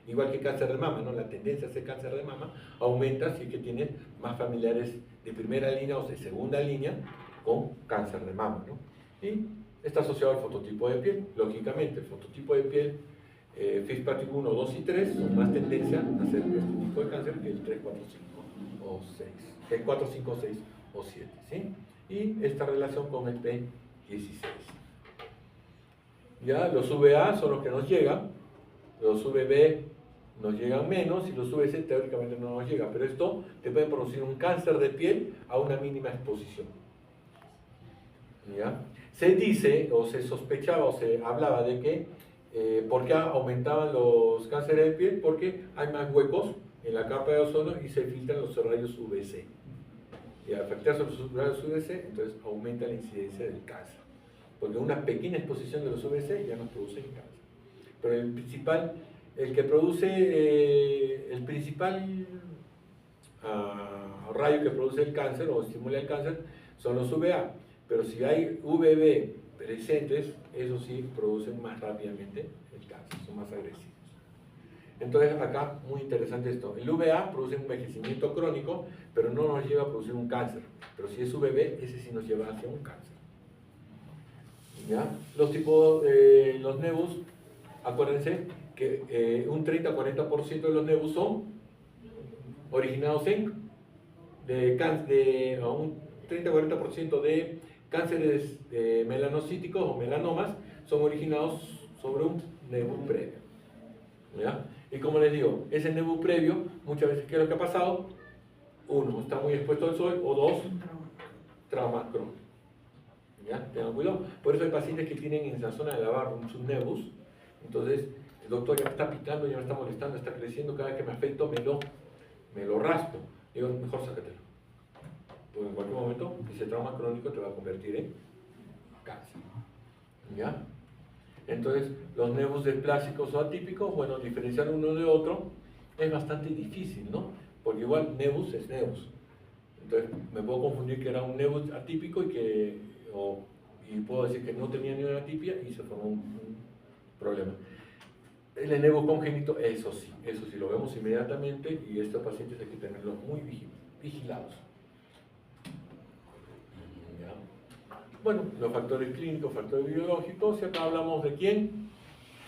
igual que cáncer de mama, ¿no? La tendencia a hacer cáncer de mama aumenta si es que tienes más familiares de primera línea o de segunda línea con cáncer de mama, ¿no? Y está asociado al fototipo de piel. Lógicamente, el fototipo de piel, Fitzpatrick 1, 2 y 3 son más tendencia a hacer este tipo de cáncer que el 3, 4, 5 o 6, el 4, 5, 6 o 7, ¿sí? Y esta relación con el P16. Ya, los VA son los que nos llegan, los VB nos llegan menos y los VC teóricamente no nos llegan, pero esto te puede producir un cáncer de piel a una mínima exposición. ¿Ya? Se dice, o se sospechaba, o se hablaba de que ¿por qué aumentaban los cánceres de piel? Porque hay más huecos en la capa de ozono y se filtran los rayos UVC. Y al afectarse los rayos UVC, entonces aumenta la incidencia del cáncer. Porque una pequeña exposición de los UVC ya nos produce cáncer. Pero el principal rayo que produce el cáncer o estimula el cáncer son los UVA. Pero si hay UVB presentes, eso sí producen más rápidamente el cáncer, son más agresivos. Entonces acá, muy interesante esto, el UVA produce un envejecimiento crónico, pero no nos lleva a producir un cáncer. Pero si es UVB, ese sí nos lleva hacia un cáncer. ¿Ya? Los tipos, los nebus, acuérdense que un 30-40% de los nebus son originados un 30-40% de cánceres melanocíticos o melanomas son originados sobre un nebu previo. ¿Ya? Y como les digo, ese nebu previo, muchas veces, ¿qué es lo que ha pasado? Uno, está muy expuesto al sol, o dos, trauma crónico. ¿Ya? Tengan cuidado. Por eso hay pacientes que tienen en la zona de la barba sus nebus. Entonces, el doctor ya me está picando, ya me está molestando, está creciendo, cada vez que me afecto me lo raspo. Digo, mejor sácatelo. Porque en cualquier momento ese trauma crónico te va a convertir en cáncer. ¿Ya? Entonces, los nebus plásicos o atípicos, bueno, diferenciar uno de otro es bastante difícil, ¿no? Porque igual nebus es nebus. Entonces, me puedo confundir que era un nebus atípico y puedo decir que no tenía ninguna atipia y se formó un problema. El nebus congénito, eso sí, lo vemos inmediatamente y estos pacientes hay que tenerlos muy vigilados. ¿Ya? Bueno, los factores clínicos, factores biológicos, y acá hablamos de quién.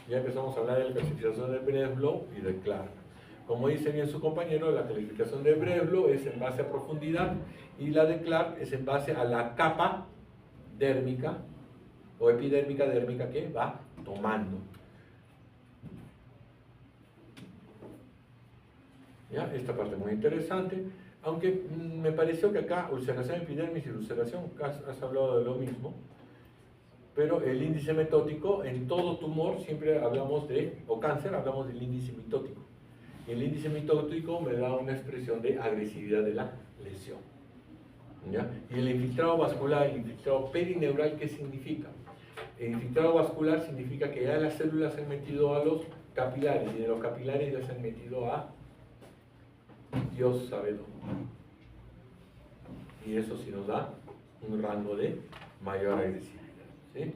Ya empezamos a hablar de la clasificación de Breslow y de Clark. Como dice bien su compañero, la clasificación de Breslow es en base a profundidad y la de Clark es en base a la capa dérmica o epidérmica dérmica que va tomando. ¿Ya? Esta parte muy interesante, aunque me pareció que acá ulceración epidermis y ulceración, has hablado de lo mismo, pero el índice mitótico, en todo tumor siempre hablamos o cáncer, hablamos del índice mitótico. Y el índice mitótico me da una expresión de agresividad de la lesión. ¿Ya? Y el infiltrado vascular, el infiltrado perineural, ¿qué significa? El infiltrado vascular significa que ya las células se han metido a los capilares, y de los capilares ya se han metido a Dios sabe dónde. Y eso sí nos da un rango de mayor agresividad, ¿sí?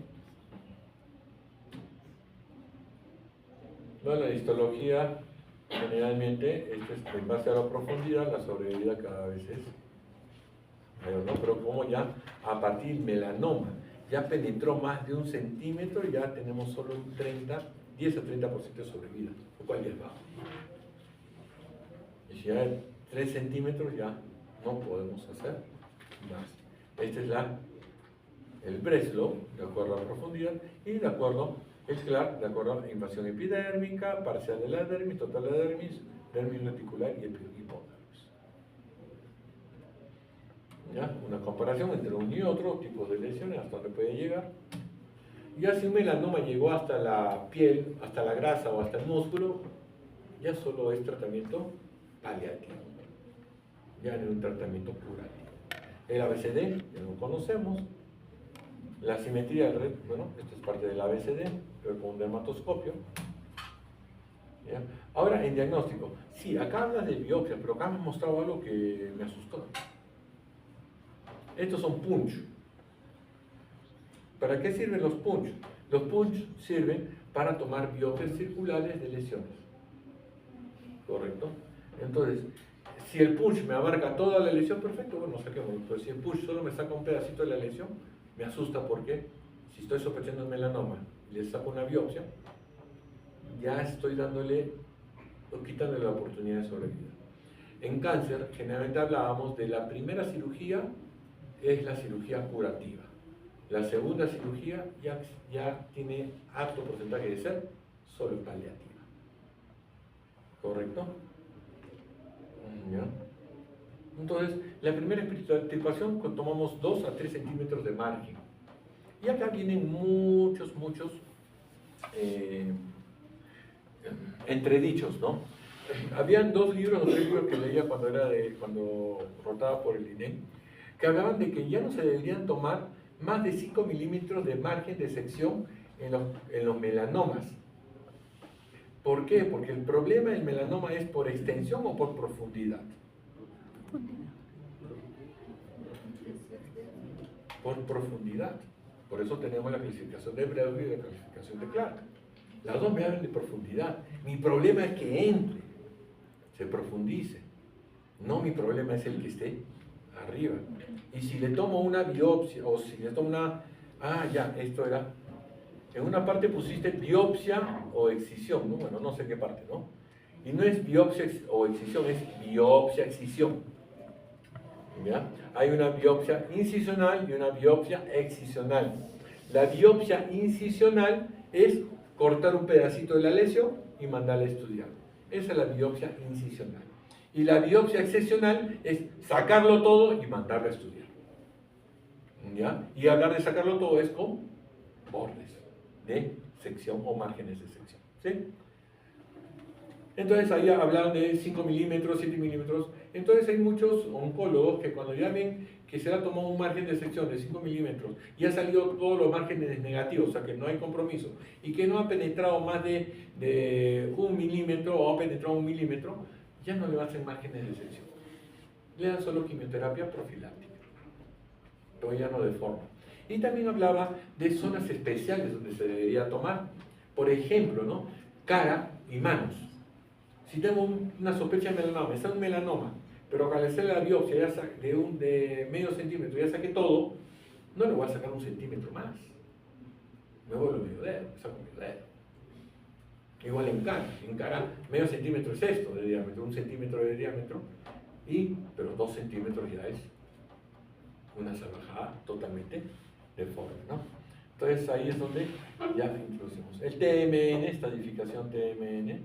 Bueno, la histología, generalmente, esto es en base a la profundidad, la sobrevida cada vez es mayor, ¿no? Pero como ya a partir del melanoma ya penetró más de 1 centímetro, ya tenemos solo un 10 a 30% de sobrevida, lo cual ya es bajo. Y si ya hay 3 centímetros, ya no podemos hacer más. Este es el Breslow, de acuerdo a la profundidad, y de acuerdo, el Clark, de acuerdo a la invasión epidérmica, parcial de la dermis, total de la dermis reticular y hipodermis. ¿Ya? Una comparación entre uno y otro, tipos de lesiones, hasta dónde puede llegar. Ya si un melanoma llegó hasta la piel, hasta la grasa o hasta el músculo, ya solo es tratamiento paliativo, ya no es un tratamiento curativo. El ABCD, ya lo conocemos. La simetría del red, bueno, esto es parte del ABCD, pero con un dermatoscopio. ¿Ya? Ahora, en diagnóstico, sí, acá habla de biopsia, pero acá me han mostrado algo que me asustó. Estos son punch. ¿Para qué sirven los punch? Los punch sirven para tomar biopsias circulares de lesiones. ¿Correcto? Entonces, si el punch me abarca toda la lesión, perfecto, bueno, saquémoslo. Pero si el punch solo me saca un pedacito de la lesión, me asusta porque si estoy sospechando un melanoma y le saco una biopsia, ya estoy dándole o quitándole la oportunidad de sobrevida. En cáncer, generalmente hablábamos de la primera cirugía, es la cirugía curativa. La segunda cirugía ya tiene alto porcentaje de ser solo paliativa. ¿Correcto? ¿Ya? Entonces, la primera extirpación tomamos 2 a 3 centímetros de margen. Y acá vienen muchos entredichos, ¿no? Habían 2 libros o 3 libros que leía cuando rotaba por el INEM, que hablaban de que ya no se deberían tomar más de 5 milímetros de margen de sección en los melanomas. ¿Por qué? Porque el problema del melanoma es por extensión o por profundidad. Por profundidad. Por eso tenemos la clasificación de Breslow y la clasificación de Clark. Las dos me hablan de profundidad. Mi problema es que entre, se profundice. No, mi problema es el que esté arriba. Y si le tomo una biopsia, o si le tomo una... Ah, ya, esto era... En una parte pusiste biopsia o excisión, ¿no? Bueno, no sé qué parte, ¿no? Y no es biopsia o excisión, es biopsia-excisión. ¿Ya? Hay una biopsia incisional y una biopsia excisional. La biopsia incisional es cortar un pedacito de la lesión y mandarla a estudiar. Esa es la biopsia incisional. Y la biopsia excisional es sacarlo todo y mandarlo a estudiar. ¿Ya? Y hablar de sacarlo todo es con bordes de sección o márgenes de sección. ¿Sí? Entonces ahí hablaban de 5 milímetros, 7 milímetros. Entonces hay muchos oncólogos que cuando ya ven que se ha tomado un margen de sección de 5 milímetros y ha salido todos los márgenes negativos, o sea que no hay compromiso, y que no ha penetrado más de 1 milímetro o ha penetrado 1 milímetro, ya no le va a hacer márgenes de sección. Le dan solo quimioterapia profiláctica, pero ya no de forma. Y también hablaba de zonas especiales donde se debería tomar. Por ejemplo, ¿no? Cara y manos. Si tengo una sospecha de melanoma, está un melanoma, pero al hacer la biopsia ya de medio centímetro ya saqué todo, no le voy a sacar 1 centímetro más. Me vuelvo medio dedo, saco medio dedo. Igual en cara, medio centímetro es esto de diámetro, 1 centímetro de diámetro, pero 2 centímetros ya es una salvajada totalmente deforme, ¿no? Entonces ahí es donde ya introducimos el TMN, estadificación TMN,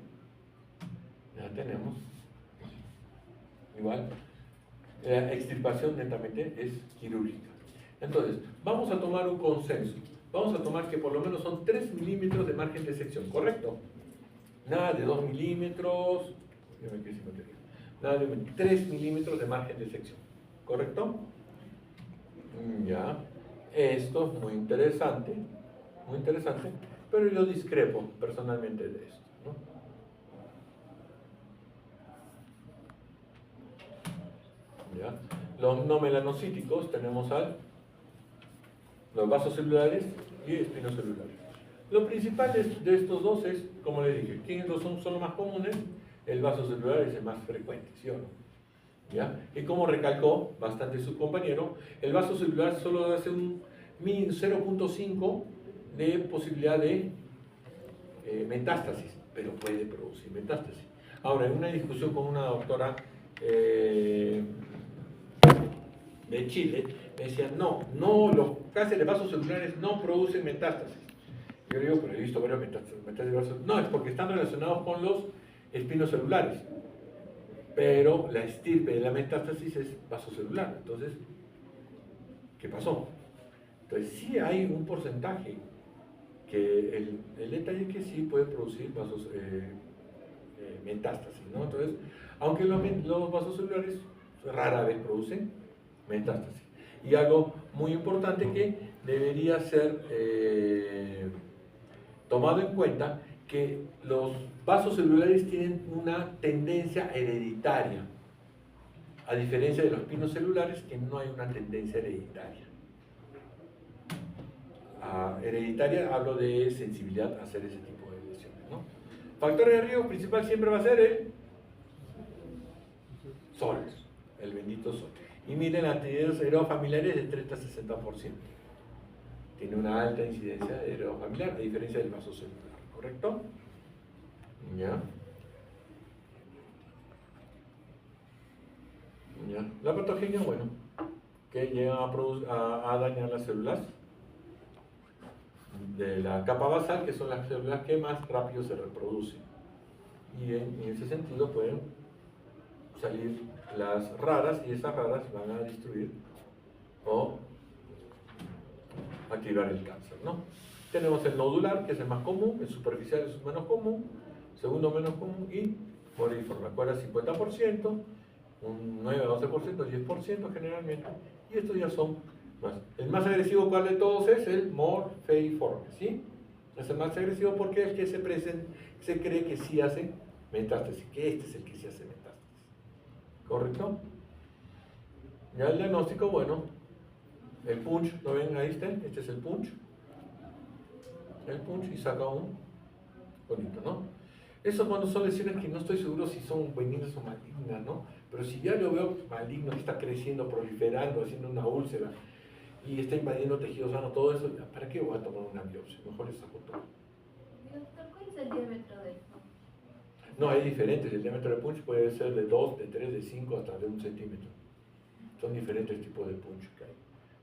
ya tenemos. Igual, la extirpación netamente es quirúrgica. Entonces, vamos a tomar un consenso. Vamos a tomar que por lo menos son 3 milímetros de margen de sección, ¿correcto? Nada de 2 milímetros, nada de 3 milímetros de margen de sección, ¿correcto? Ya, esto es muy interesante, pero yo discrepo personalmente de esto, ¿no? ¿Ya? Los no melanocíticos tenemos al los vasos celulares y espinocelulares. Lo principal de estos dos es, como les dije, ¿quiénes son los más comunes? El vaso celular es el más frecuente, ¿sí o no? ¿Ya? Y como recalcó bastante su compañero, el vaso celular solo hace un 0.5 de posibilidad de metástasis, pero puede producir metástasis. Ahora, en una discusión con una doctora de Chile, me decían, no, los cánceres de vasos celulares no producen metástasis. Yo digo, pero he visto varios metástasis. No, es porque están relacionados con los espinos celulares. Pero la estirpe de la metástasis es vasocelular. Entonces, ¿qué pasó? Entonces, sí hay un porcentaje que el detalle es que sí puede producir metástasis, ¿no? Entonces, aunque los vasocelulares rara vez producen metástasis. Y algo muy importante que debería ser tomado en cuenta, que los vasos celulares tienen una tendencia hereditaria, a diferencia de los espinos celulares, que no hay una tendencia hereditaria. Hereditaria hablo de sensibilidad a hacer ese tipo de lesiones, ¿no? Factor de riesgo principal siempre va a ser el sol, el bendito sol. Y miren, actividades heredofamiliares de 30 a 60%. Tiene una alta incidencia de heredofamiliar, a diferencia del vaso celular, ¿correcto? ¿Ya? ¿Ya? La patogenia, bueno, que llegan a dañar las células de la capa basal, que son las células que más rápido se reproducen. Y en ese sentido pueden salir las raras, y esas raras van a destruir o activar el cáncer, ¿no? Tenemos el nodular, que es el más común, el superficial es el menos común, segundo menos común, y moriforme, acuerda, 50%, un 9 a 12%, 10% generalmente, y estos ya son más. El más agresivo, ¿cuál de todos es? El morfeiforme, ¿sí? Es el más agresivo porque es el que se cree que sí hace metástasis, que este es el que sí hace metástasis, ¿correcto? Ya el diagnóstico, bueno, el punch, ¿lo ven? Ahí está, este es el punch, y saca un bonito, ¿no? Eso cuando son lesiones que no estoy seguro si son benignas o malignas, ¿no? Pero si ya lo veo maligno, que está creciendo, proliferando, haciendo una úlcera, y está invadiendo tejido sano, todo eso, ¿para qué voy a tomar una biopsia? Mejor le saco todo. Doctor, ¿cuál es el diámetro del punch? No, hay diferentes, el diámetro del punch puede ser de 2, de 3, de 5, hasta de 1 centímetro. Son diferentes tipos de punch que hay.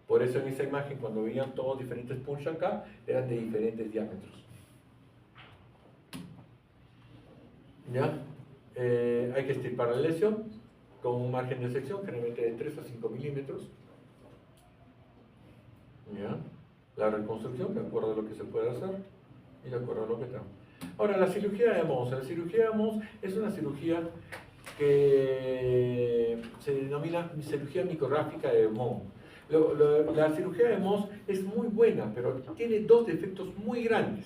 Por eso en esa imagen, cuando veían todos diferentes punch acá, eran de diferentes diámetros. ¿Ya? Hay que extirpar la lesión con un margen de sección, generalmente de 3 a 5 milímetros. ¿Ya? La reconstrucción, de acuerdo a lo que se puede hacer y de acuerdo a lo que tenemos. Ahora, la cirugía de Mohs. La cirugía de Mohs es una cirugía que se denomina cirugía micrográfica de Mohs. La cirugía de Mohs es muy buena, pero tiene dos defectos muy grandes.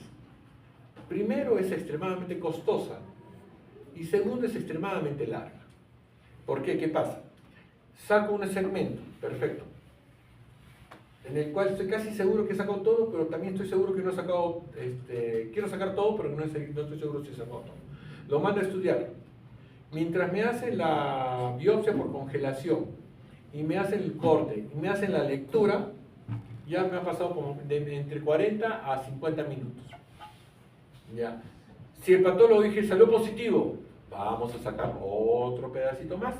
Primero, es extremadamente costosa, y segundo, es extremadamente larga. ¿Por qué? ¿Qué pasa? Saco un segmento, perfecto, en el cual estoy casi seguro que he sacado todo, pero también estoy seguro que no he sacado, quiero sacar todo, pero no estoy seguro si he sacado todo. Lo mando a estudiar. Mientras me hacen la biopsia por congelación, y me hacen el corte, y me hacen la lectura, ya me ha pasado como entre 40 a 50 minutos. ¿Ya? Si el patólogo dije salió positivo, vamos a sacar otro pedacito más.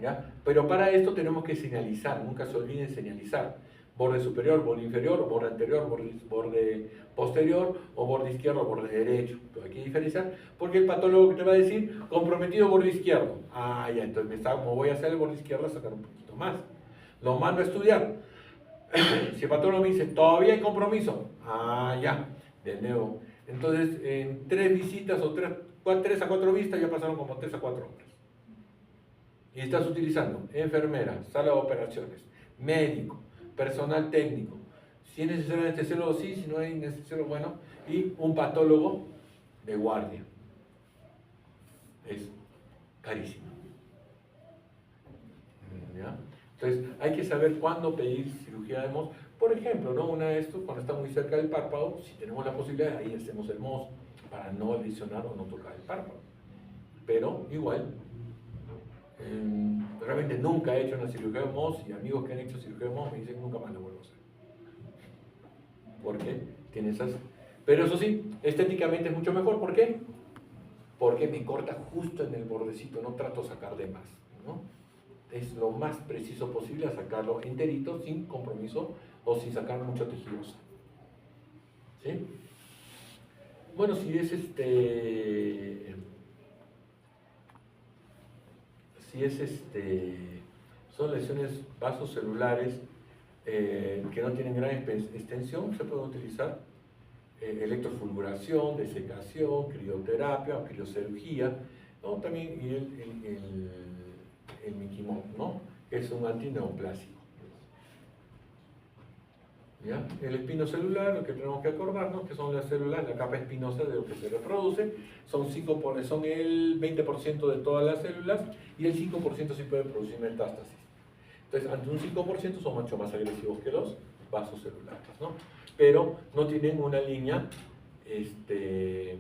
¿Ya? Pero para esto tenemos que señalizar, nunca se olviden señalizar. Borde superior, borde inferior, borde anterior, borde posterior, o borde izquierdo, borde derecho. Pero hay que diferenciar, porque el patólogo te va a decir comprometido borde izquierdo. Ah, ya, entonces como voy a hacer el borde izquierdo, a sacar un poquito más. Lo mando a estudiar. Si el patólogo me dice todavía hay compromiso, ah, ya, de nuevo. Entonces, en 3 visitas o 3 a 4 vistas ya pasaron como 3 a 4 horas. Y estás utilizando enfermera, sala de operaciones, médico, personal técnico. Si es necesario anestesiólogo, sí, si no hay anestesiólogo, bueno, y un patólogo de guardia. Es carísimo. ¿Ya? Entonces, hay que saber cuándo pedir cirugía de Mohs, Por ejemplo, ¿no? Una de estos, cuando está muy cerca del párpado, si tenemos la posibilidad, ahí hacemos el MOS para no lesionar o no tocar el párpado. Pero igual, realmente nunca he hecho una cirugía de MOS y amigos que han hecho cirugía de MOS me dicen nunca más lo vuelvo a hacer. ¿Por qué? Tiene esas... Pero eso sí, estéticamente es mucho mejor. ¿Por qué? Porque me corta justo en el bordecito, no trato de sacar de más, ¿no? Es lo más preciso posible a sacarlo enterito, sin compromiso o sin sacar mucho tejido. ¿Sí? Bueno, si es son lesiones vasocelulares que no tienen gran extensión, se puede utilizar electrofulguración, desecación, crioterapia o criocirugía, ¿no? También y el Miquimod, ¿no? Que es un antineoplásico. ¿Ya? El espinocelular, lo que tenemos que acordarnos, que son las células, la capa espinosa de lo que se reproduce, son el 20% de todas las células y el 5% sí puede producir metástasis. Entonces, ante un 5% son mucho más agresivos que los vasos celulares, ¿no? Pero no tienen una línea de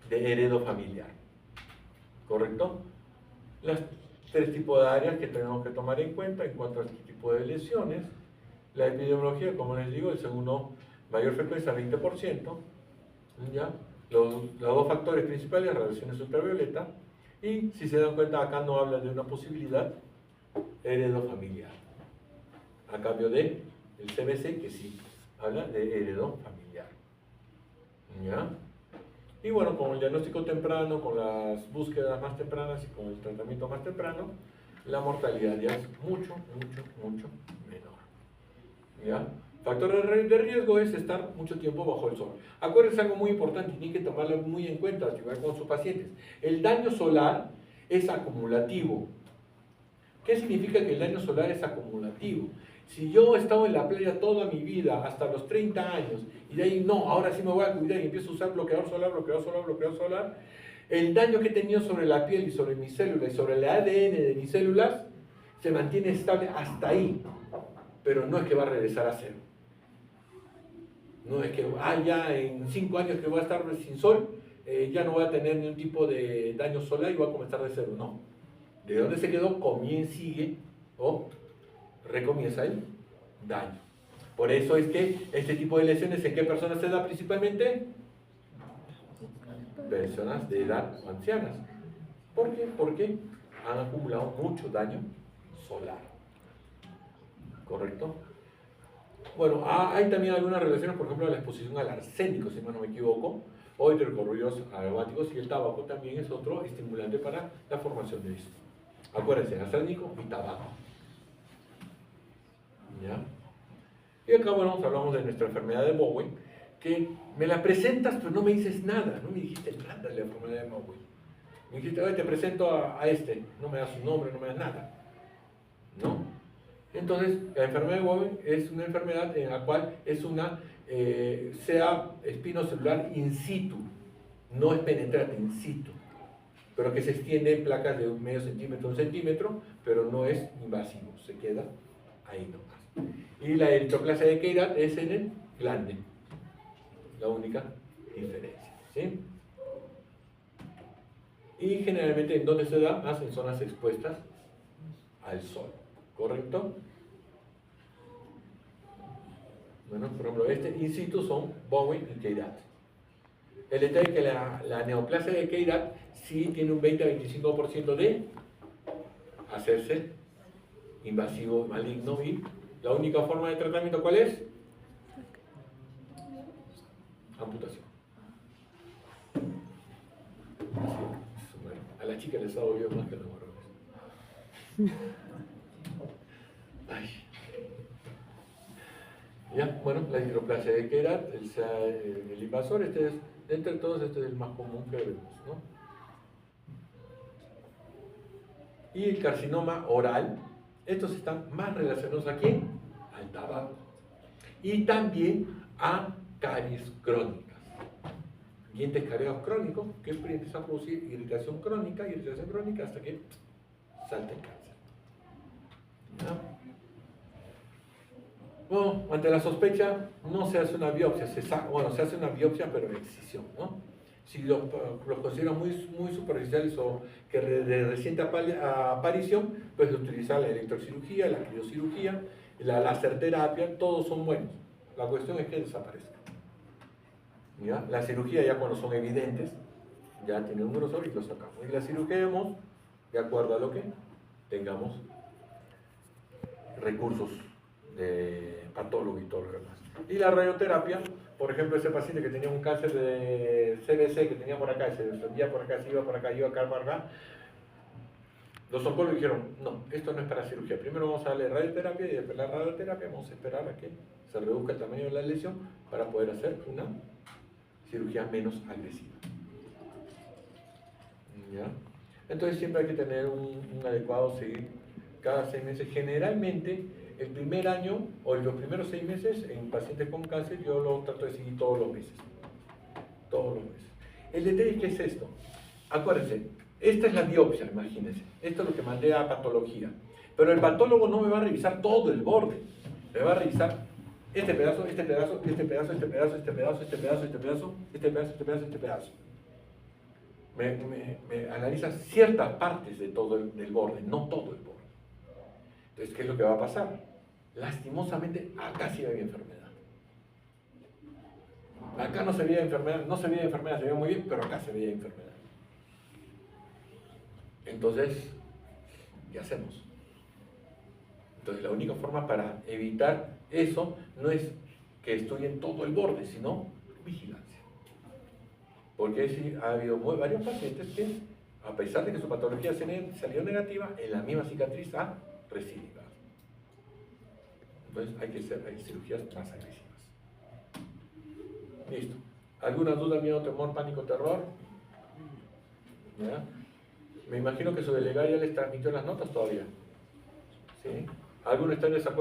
heredo familiar, ¿correcto? Las 3 tipos de áreas que tenemos que tomar en cuanto a este tipo de lesiones. La epidemiología, como les digo, el segundo mayor frecuencia, 20%, ¿ya? Los 2 factores principales, radiaciones ultravioleta, y si se dan cuenta, acá no habla de una posibilidad heredo familiar, a cambio de el CBC, que sí habla de heredo familiar, ¿ya? Y bueno, con el diagnóstico temprano, con las búsquedas más tempranas y con el tratamiento más temprano, la mortalidad ya es mucho menor, ¿ya? Factor de riesgo es estar mucho tiempo bajo el sol. Acuérdense algo muy importante y tienen que tomarlo muy en cuenta al llevar con sus pacientes. El daño solar es acumulativo. ¿Qué significa que el daño solar es acumulativo? Si yo he estado en la playa toda mi vida, hasta los 30 años, y de ahí no, ahora sí me voy a cuidar y empiezo a usar bloqueador solar, el daño que he tenido sobre la piel y sobre mis células y sobre el ADN de mis células se mantiene estable hasta ahí, pero no es que va a regresar a cero. No es que, ya en 5 años que voy a estar sin sol, ya no voy a tener ningún tipo de daño solar y voy a comenzar de cero, no. ¿De dónde se quedó? Sigue o recomienza el daño. Por eso es que este tipo de lesiones, ¿en qué personas se da principalmente? Personas de edad ancianas. ¿Por qué? Porque han acumulado mucho daño solar. ¿Correcto? Bueno, hay también algunas relaciones, por ejemplo, la exposición al arsénico, si no me equivoco, o hidrocarburos aromáticos, y el tabaco también es otro estimulante para la formación de esto. Acuérdense, arsénico y tabaco. ¿Ya? Y acá, bueno, hablamos de nuestra enfermedad de Bowen, que me la presentas, pero no me dices nada, no me dijiste nada de la enfermedad de Bowen. Me dijiste, te presento a este, no me das su nombre, no me das nada. ¿No? Entonces, la enfermedad de Bowen es una enfermedad en la cual es una, sea espinocelular in situ, no es penetrante, in situ, pero que se extiende en placas de medio centímetro a 1 centímetro, pero no es invasivo, se queda ahí nomás. Y la eritroplasia de Chiari es en el glande, la única diferencia, ¿sí? Y generalmente, ¿en dónde se da? Más en zonas expuestas al sol, ¿correcto? Bueno, por ejemplo, in situ son Bowen y Chiari. El detalle es que la neoplasia de Chiari sí tiene un 20 a 25% de hacerse invasivo, maligno, y la única forma de tratamiento, ¿cuál es? Amputación. Bueno, a la chica les ha dolido más que a los varones. Ay. Ya, bueno, la hidroplasia de Chiari, el invasor, de entre todos, este es el más común que vemos, ¿no? Y el carcinoma oral, estos están más relacionados ¿a quién? Al tabaco. Y también a caries crónicas. Dientes cariados crónicos, que empieza a producir irritación crónica hasta que salta el cáncer. ¿Ya? Bueno, ante la sospecha no se hace una biopsia, se hace una biopsia pero de excisión, ¿no? Si los consideran muy superficiales o que de reciente aparición, pues utilizar la electrocirugía, la criocirugía, la laserterapia, todos son buenos. La cuestión es que desaparezcan. ¿Ya? La cirugía ya cuando son evidentes, ya tiene un grosor y lo sacamos. Y la cirugemos de acuerdo a lo que tengamos recursos de patólogo y todo lo demás. Y la radioterapia, por ejemplo, ese paciente que tenía un cáncer de CBC que tenía por acá, se extendía por acá, se iba por acá, iba acá, por acá, los oncólogos dijeron, no, esto no es para cirugía, primero vamos a darle radioterapia y después de la radioterapia vamos a esperar a que se reduzca el tamaño de la lesión para poder hacer una cirugía menos agresiva. ¿Ya? Entonces siempre hay que tener un adecuado seguir cada 6 meses. Generalmente el primer año o los primeros 6 meses en pacientes con cáncer yo lo trato de seguir todos los meses. Todos los meses. El detalle, ¿qué es esto? Acuérdense, esta es la biopsia, imagínense. Esto es lo que mandé a patología. Pero el patólogo no me va a revisar todo el borde. Me va a revisar este pedazo, este pedazo, este pedazo, este pedazo, este pedazo, este pedazo, este pedazo, este pedazo, este pedazo, este pedazo. Me analiza ciertas partes de todo del borde, no todo el borde. Entonces, ¿qué es lo que va a pasar? Lastimosamente, acá sí había enfermedad. Acá no se veía enfermedad, se veía muy bien, pero acá se veía enfermedad. Entonces, ¿qué hacemos? Entonces, la única forma para evitar eso no es que estudien todo el borde, sino vigilancia. Porque sí, ha habido varios pacientes que, a pesar de que su patología salió negativa, en la misma cicatriz ha recidivado. Entonces hay cirugías más agresivas. Listo. ¿Alguna duda, miedo, temor, pánico, terror? ¿Ya? Me imagino que su delegado ya les transmitió las notas todavía. ¿Sí? ¿Alguno está en desacuerdo?